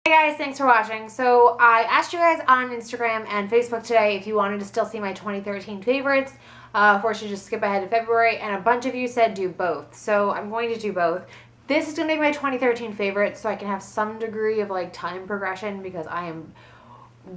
Hey guys, thanks for watching. So I asked you guys on Instagram and Facebook today if you wanted to still see my 2013 favorites, or should just skip ahead to February, and a bunch of you said do both. So I'm going to do both. This is going to be my 2013 favorites so I can have some degree of like time progression because I am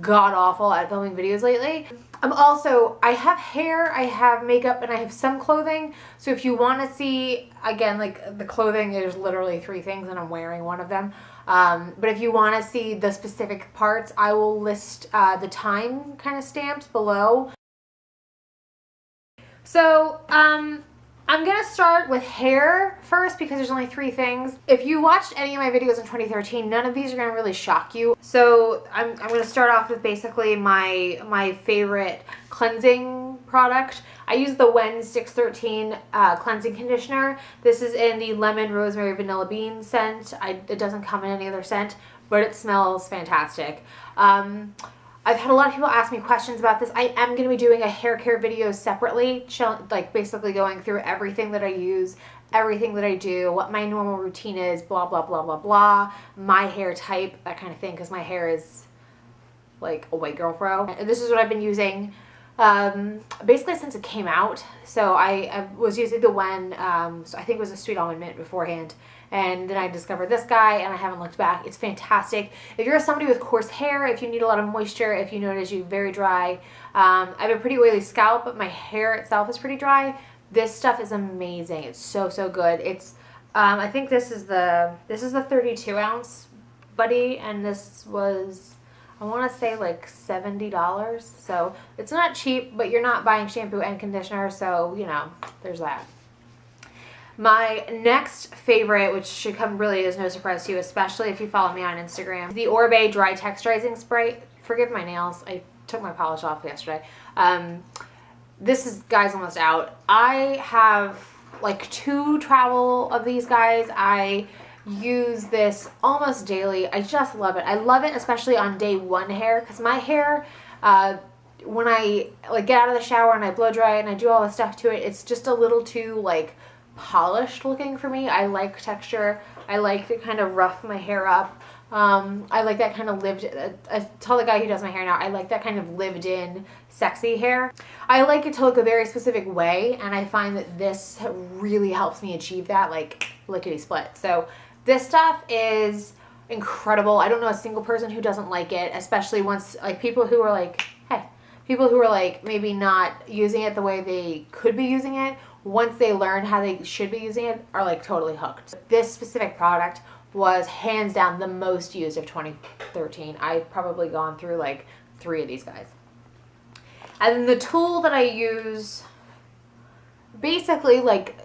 god awful at filming videos lately. I have hair, I have makeup, and I have some clothing. So if you want to see, again, like the clothing, there's literally 3 things and I'm wearing one of them. But if you want to see the specific parts, I will list the time kind of stamps below. So I'm going to start with hair first because there's only 3 things. If you watched any of my videos in 2013, none of these are going to really shock you. So I'm going to start off with basically my favorite cleansing product. I use the Wen 613 cleansing conditioner. This is in the lemon, rosemary, vanilla bean scent. It doesn't come in any other scent, but it smells fantastic. I've had a lot of people ask me questions about this. I am going to be doing a hair care video separately, like basically going through everything that I use, everything that I do, what my normal routine is, blah, blah, blah, blah, blah, my hair type, that kind of thing, because my hair is like a white girl fro. And this is what I've been using basically since it came out. So I was using the Wen, so I think it was a Sweet Almond Mint beforehand. And then I discovered this guy and I haven't looked back. It's fantastic. If you're somebody with coarse hair, if you need a lot of moisture, if you notice you're very dry, I have a pretty oily scalp, but my hair itself is pretty dry. This stuff is amazing. It's so, so good. It's, I think this is the 32 ounce buddy, and this was, I want to say like $70. So it's not cheap, but you're not buying shampoo and conditioner. So, you know, there's that. My next favorite, which should come really as no surprise to you, especially if you follow me on Instagram, the Oribe Dry Texturizing Spray. Forgive my nails. I took my polish off yesterday. This is, guys, almost out. I have like 2 travel of these guys. I use this almost daily. I just love it. I love it especially on day 1 hair, because my hair, when I like get out of the shower and I blow dry and I do all the stuff to it, it's just a little too like polished looking for me. I like texture. I like to kind of rough my hair up. I like that kind of lived, I tell the guy who does my hair now, I like that kind of lived in sexy hair. I like it to look a very specific way, and I find that this really helps me achieve that, like lickety split. So this stuff is incredible. I don't know a single person who doesn't like it, especially once, like people who are like, hey, people who are like maybe not using it the way they could be using it, once they learn how they should be using it, are like totally hooked. This specific product was hands down the most used of 2013. I've probably gone through like 3 of these guys. And then the tool that I use, basically like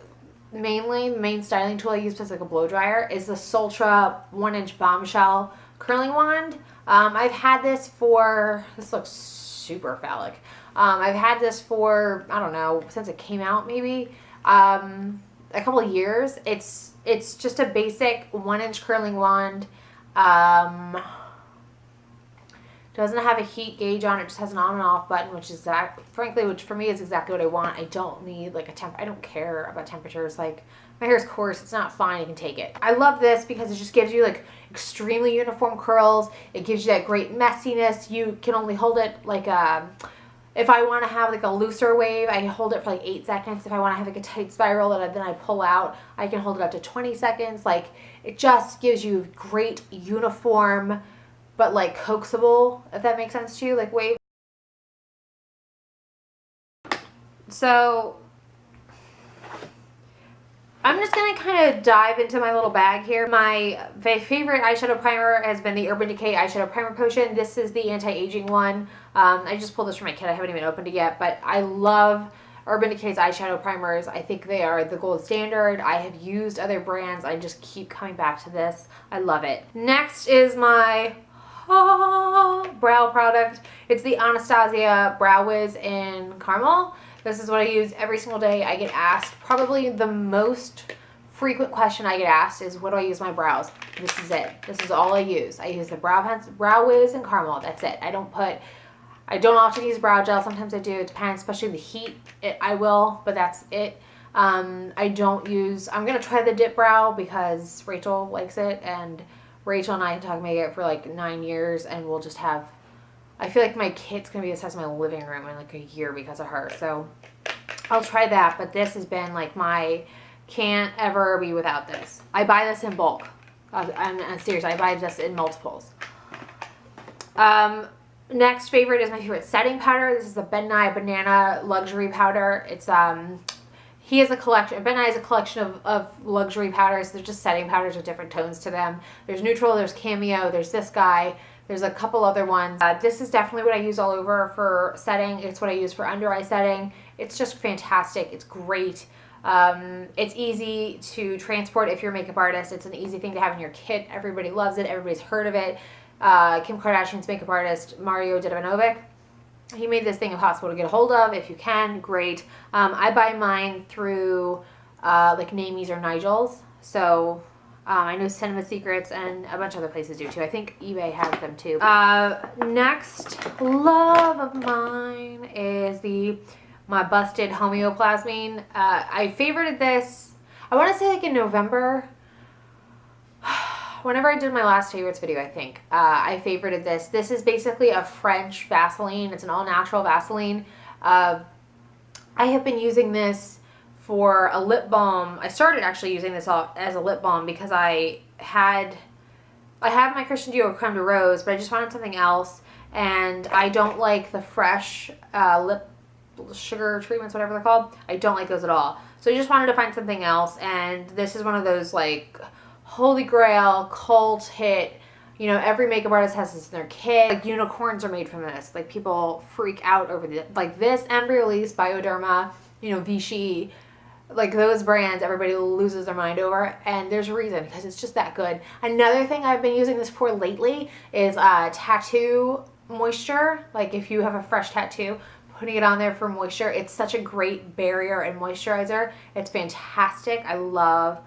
mainly, the main styling tool I use as like a blow dryer, is the Sultra 1-inch Bombshell curling wand. I've had this for, this looks super phallic. I've had this for, I don't know, since it came out maybe, a couple of years. It's just a basic 1-inch curling wand. Doesn't have a heat gauge on it, just has an on and off button, which is frankly, which for me is exactly what I want. I don't need like I don't care about temperatures. Like, my hair is coarse, it's not fine, I can take it. I love this because it just gives you like extremely uniform curls. It gives you that great messiness. You can only hold it like if I want to have like a looser wave, I can hold it for like 8 seconds. If I want to have like a tight spiral that then I pull out, I can hold it up to 20 seconds. Like, it just gives you great uniform, but like coaxable, if that makes sense to you, like wave. So I'm just going to kind of dive into my little bag here. My favorite eyeshadow primer has been the Urban Decay Eyeshadow Primer Potion. This is the anti-aging one. I just pulled this from my kit. I haven't even opened it yet, but I love Urban Decay's eyeshadow primers. I think they are the gold standard. I have used other brands. I just keep coming back to this. I love it. Next is my brow product. It's the Anastasia Brow Wiz in Caramel. This is what I use every single day. I get asked, probably the most frequent question I get asked is, what do I use my brows? This is it. This is all I use. I use the Brow Wiz and Caramel. That's it. I don't often use brow gel. Sometimes I do. It depends, especially the heat. I will, but that's it. I don't use, I'm going to try the Dip Brow because Rachel likes it, and Rachel and I can talk makeup for like 9 years, and we'll just have, I feel like my kit's going to be the size of my living room in like a year because of her. So I'll try that, but this has been like my, can't ever be without this. I buy this in bulk. I'm serious, I buy this in multiples. Next favorite is my favorite setting powder. This is the Nye Banana Luxury Powder. It's he has a collection. Ben Nye has a collection of luxury powders. They're just setting powders with different tones to them. There's neutral, there's cameo, there's this guy, there's a couple other ones. This is definitely what I use all over for setting. It's what I use for under eye setting. It's just fantastic. It's great. It's easy to transport if you're a makeup artist. It's an easy thing to have in your kit. Everybody loves it. Everybody's heard of it. Kim Kardashian's makeup artist, Mario Dedivanovic, he made this thing impossible to get a hold of. If you can, great. I buy mine through like Namies or Nigel's. So I know Cinema Secrets and a bunch of other places do too. I think eBay has them too. Next love of mine is my busted Homeoplasmine. I favorited this, I want to say like in November. Whenever I did my last favorites video, I think, I favorited this. This is basically a French Vaseline. It's an all-natural Vaseline. I have been using this for a lip balm. I started actually using this as a lip balm because I have my Christian Dior Creme de Rose, but I just wanted something else. And I don't like the fresh lip sugar treatments, whatever they're called. I don't like those at all. So I just wanted to find something else. And this is one of those like holy grail cult hit, you know, every makeup artist has this in their kit. Like unicorns are made from this. Like people freak out over like this, Embryolisse, Bioderma, you know, Vichy, like those brands everybody loses their mind over, and there's a reason, because it's just that good. Another thing I've been using this for lately is tattoo moisture. Like if you have a fresh tattoo, putting it on there for moisture, it's such a great barrier and moisturizer. It's fantastic. I love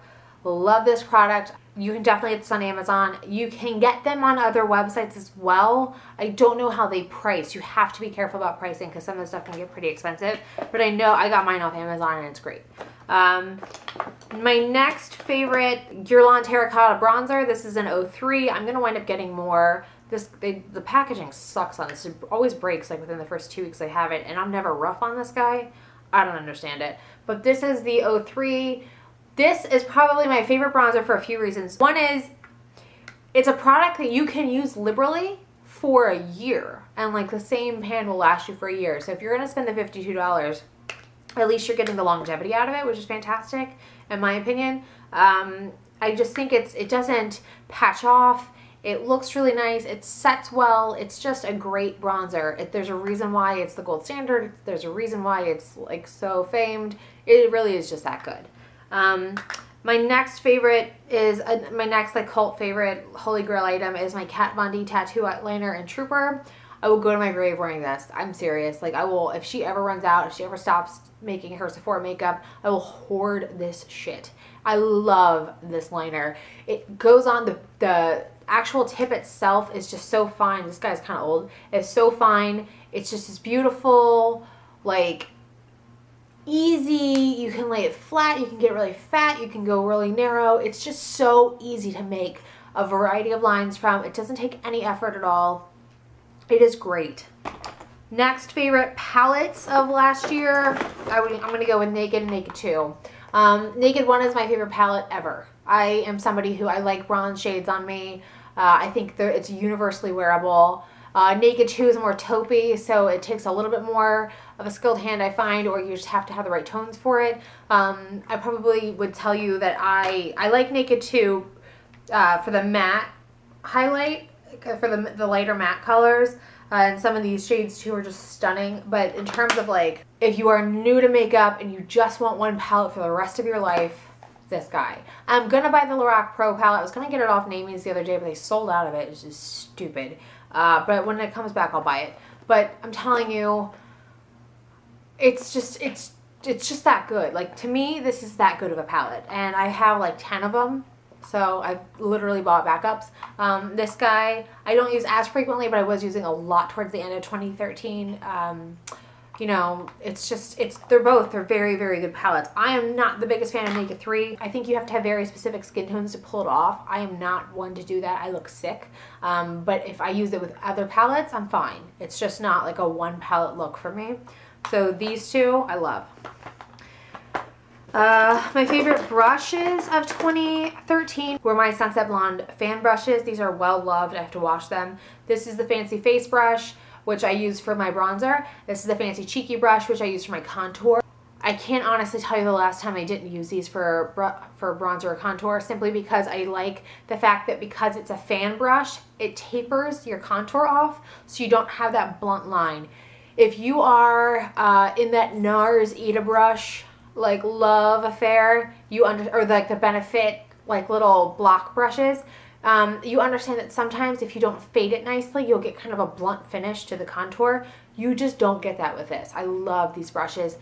this product. You can definitely get this on Amazon. You can get them on other websites as well. I don't know how they price. You have to be careful about pricing because some of the stuff can get pretty expensive. But I know I got mine off Amazon and it's great. My next favorite, Guerlain Terracotta Bronzer. This is an 03. I'm going to wind up getting more. The packaging sucks on this. It always breaks like within the first 2 weeks I have it. And I'm never rough on this guy. I don't understand it. But this is the 03. This is probably my favorite bronzer for a few reasons. One is, it's a product that you can use liberally for a year. And like the same pan will last you for a year. So if you're going to spend the $52, at least you're getting the longevity out of it, which is fantastic, in my opinion. I just think it doesn't patch off. It looks really nice. It sets well. It's just a great bronzer. There's a reason why it's the gold standard. There's a reason why it's like so famed. It really is just that good. My next favorite is, my next like cult favorite holy grail item is my Kat Von D Tattoo Eyeliner and Trooper. I will go to my grave wearing this. I'm serious. Like I will, if she ever runs out, if she ever stops making her Sephora makeup, I will hoard this shit. I love this liner. It goes on, the actual tip itself is just so fine. This guy's kind of old. It's so fine. It's just this beautiful, like, easy. You can lay it flat, you can get really fat, you can go really narrow. It's just so easy to make a variety of lines from. It doesn't take any effort at all. It is great. Next favorite palettes of last year, I'm going to go with Naked and Naked 2. Naked 1 is my favorite palette ever. I am somebody who, I like bronze shades on me. I think it's universally wearable. Naked 2 is more taupey, so it takes a little bit more of a skilled hand, I find, or you just have to have the right tones for it. I probably would tell you that I like Naked 2 for the matte highlight, for the lighter matte colors. And some of these shades too are just stunning. But in terms of like, if you are new to makeup and you just want one palette for the rest of your life, this guy. I'm going to buy the Lorac Pro palette. I was going to get it off Namies the other day, but they sold out of it. It's just stupid. But when it comes back, I'll buy it. But I'm telling you, it's just that good. Like, to me, this is that good of a palette. And I have like 10 of them. So I've literally bought backups. This guy, I don't use as frequently, but I was using a lot towards the end of 2013. you know, they're very, very good palettes. I am not the biggest fan of Naked 3. I think you have to have very specific skin tones to pull it off. I am not one to do that. I look sick. But if I use it with other palettes, I'm fine. It's just not like a one palette look for me. So these two, I love. My favorite brushes of 2013 were my Sunset Blonde fan brushes. These are well loved. I have to wash them. This is the Fancy Face brush, which I use for my bronzer. This is the Fancy Cheeky brush, which I use for my contour. I can't honestly tell you the last time I didn't use these for bronzer or contour, simply because I like the fact that because it's a fan brush, it tapers your contour off so you don't have that blunt line. If you are in that NARS Eat a Brush like love affair, or like the Benefit like little block brushes, you understand that sometimes if you don't fade it nicely, you'll get kind of a blunt finish to the contour. You just don't get that with this. I love these brushes.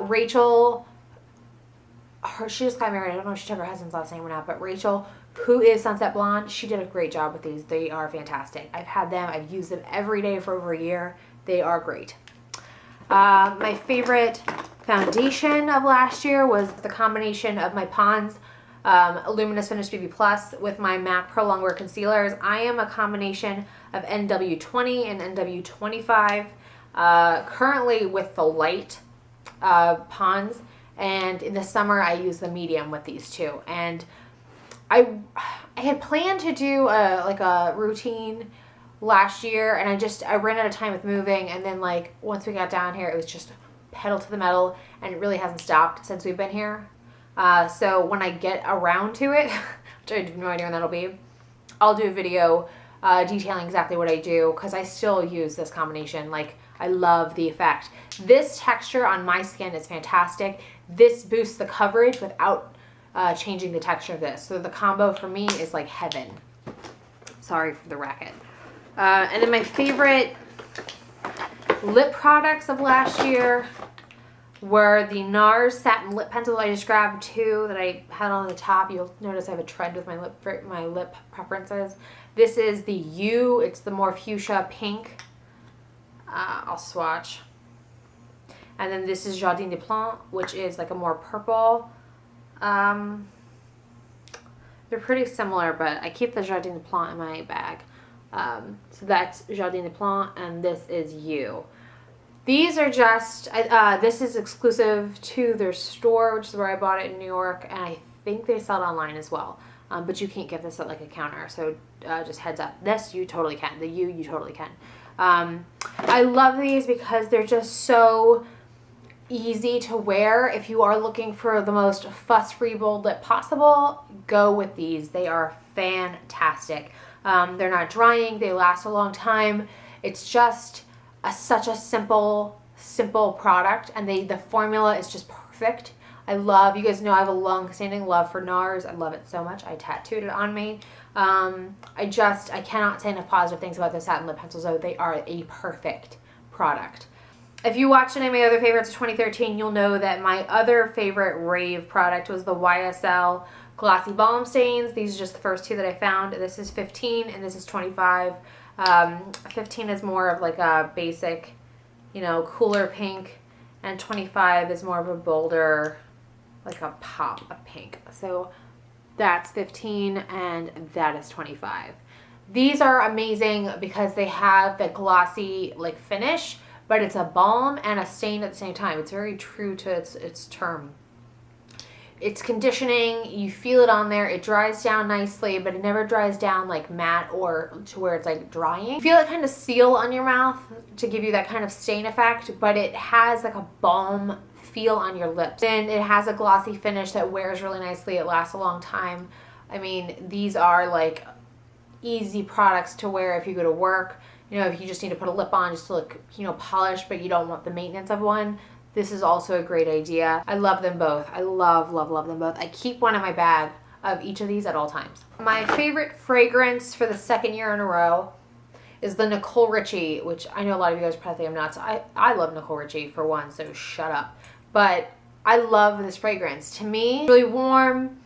Rachel, she just got married. I don't know if she took her husband's last name or not, but Rachel, who is Sunset Blonde, she did a great job with these. They are fantastic. I've had them. I've used them every day for over a year. They are great. My favorite foundation of last year was the combination of my Pond's Luminous Finish BB Plus with my MAC Prolongwear concealers. I am a combination of NW20 and NW25, currently with the light Pond's, and in the summer I use the medium with these two. And I had planned to do like a routine last year, and I ran out of time with moving, and then like once we got down here, it was just pedal to the metal, and it really hasn't stopped since we've been here. So when I get around to it, which I have no idea when that'll be, I'll do a video detailing exactly what I do, because I still use this combination. Like, I love the effect. This texture on my skin is fantastic. This boosts the coverage without changing the texture of this. So the combo for me is like heaven. Sorry for the racket. And then my favorite lip products of last year were the NARS Satin Lip Pencil. I just grabbed two that I had on the top. You'll notice I have a trend with my lip preferences. This is the U. It's the more fuchsia pink. I'll swatch. And then this is Jardin des Plantes, which is like a more purple. They're pretty similar, but I keep the Jardin des Plantes in my bag. So that's Jardin des Plantes, and this is U. These are just, this is exclusive to their store, which is where I bought it in New York, and I think they sell it online as well. But you can't get this at like a counter, so just heads up. This you totally can. The U you totally can. I love these because they're just so easy to wear. If you are looking for the most fuss-free bold lip possible, go with these. They are fantastic. They're not drying. They last a long time. It's just such a simple product, and the formula is just perfect. I love, you guys know I have a long-standing love for NARS. I love it so much. I tattooed it on me. I cannot say enough positive things about the satin lip pencils, though. They are a perfect product. If you watched any of my other favorites of 2013, you'll know that my other favorite rave product was the YSL Glossy Balm Stains. These are just the first two that I found. This is 15 and this is 25. 15 is more of like a basic, you know, cooler pink, and 25 is more of a bolder, like a pop of pink. So that's 15 and that is 25. These are amazing because they have the glossy like finish, but it's a balm and a stain at the same time. It's very true to its term. It's conditioning, you feel it on there, it dries down nicely, but it never dries down like matte or to where it's like drying. You feel it kind of seal on your mouth to give you that kind of stain effect, but it has like a balm feel on your lips. And it has a glossy finish that wears really nicely. It lasts a long time. I mean, these are like easy products to wear if you go to work. You know, if you just need to put a lip on just to look, you know, polished, but you don't want the maintenance of one. This is also a great idea. I love them both. I love them both. I keep one in my bag of each of these at all times. My favorite fragrance for the second year in a row is the Nicole Richie, which I know a lot of you guys probably think I'm nuts. I love Nicole Richie for one, so shut up. But I love this fragrance. To me, really warm,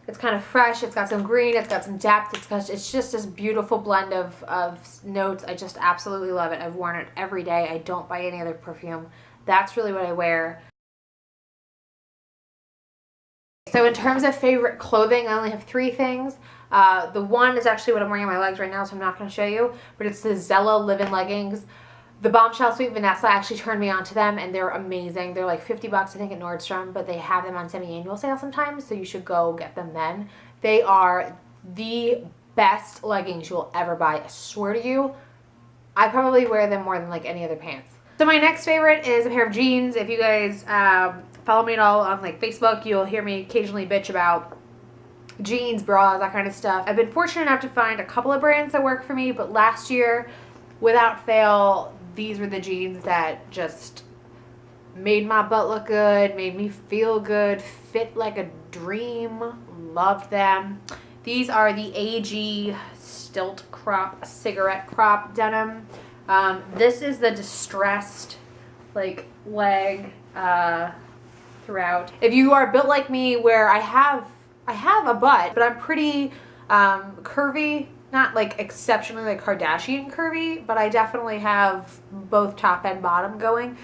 It's kind of fresh. It's got some green. It's got some depth. It's just this beautiful blend of notes. I just absolutely love it. I've worn it every day. I don't buy any other perfume. That's really what I wear. So in terms of favorite clothing, I only have 3 things. The one is actually what I'm wearing on my legs right now, so I'm not going to show you. But it's the Zella Live-In Leggings. The Bombshell Sweet Vanessa actually turned me on to them, and they're amazing. They're like 50 bucks, I think, at Nordstrom, but they have them on semi-annual sale sometimes, so you should go get them then. They are the best leggings you'll ever buy. I swear to you, I probably wear them more than like any other pants. So my next favorite is a pair of jeans. If you guys follow me at all on like Facebook, you'll hear me occasionally bitch about jeans, bras, that kind of stuff. I've been fortunate enough to find a couple of brands that work for me, but last year, without fail, these were the jeans that just made my butt look good, made me feel good, fit like a dream. Loved them. These are the AG Stilt crop, cigarette crop denim. This is the distressed like leg throughout. If you are built like me, where I have a butt, but I'm pretty curvy. Not like exceptionally like Kardashian curvy, but I definitely have both top and bottom going,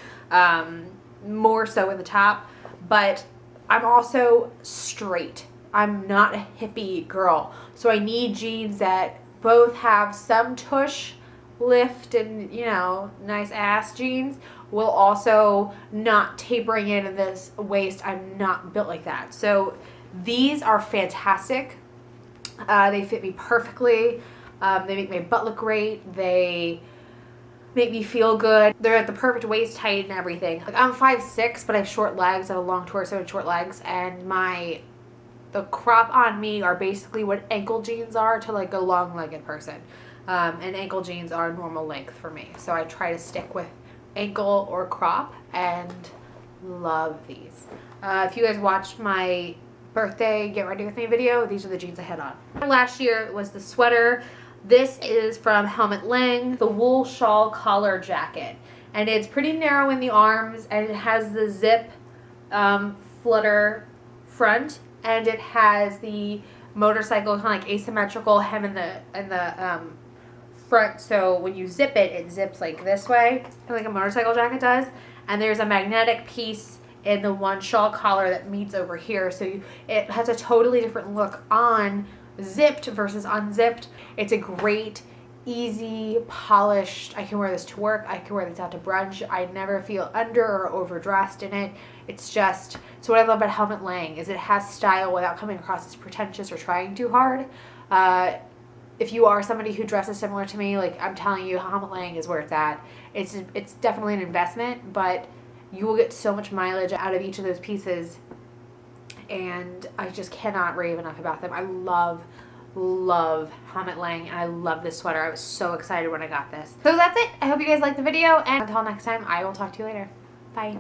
more so in the top, but I'm also straight. I'm not a hippie girl, so I need jeans that both have some tush, lift, and, you know, nice ass jeans, will also not tapering in this waist. I'm not built like that. So these are fantastic. They fit me perfectly. They make my butt look great. They make me feel good. They're at the perfect waist height and everything. Like, I'm 5'6", but I have short legs. I have a long torso and short legs, and the crop on me are basically what ankle jeans are to like a long-legged person. And ankle jeans are normal length for me. So I try to stick with ankle or crop, and love these. If you guys watched my birthday get ready with me video, these are the jeans I had on. Last year was the sweater. This is from Helmut, the wool shawl collar jacket, and it's pretty narrow in the arms, and it has the zip flutter front, and it has the motorcycle kind of like asymmetrical hem in the front, so when you zip it, it zips like this way, like a motorcycle jacket does, and there's a magnetic piece in the one shawl collar that meets over here, so it has a totally different look on zipped versus unzipped. It's a great, easy, polished, I can wear this to work, I can wear this out to brunch, I never feel under or overdressed in it. It's just, so what I love about Helmut is it has style without coming across as pretentious or trying too hard. If you are somebody who dresses similar to me, like, I'm telling you, Helmut is where it's at. It's definitely an investment, but you will get so much mileage out of each of those pieces, and I just cannot rave enough about them. I love Helmut, and I love this sweater. I was so excited when I got this. So that's it. I hope you guys liked the video, and until next time, I will talk to you later. Bye.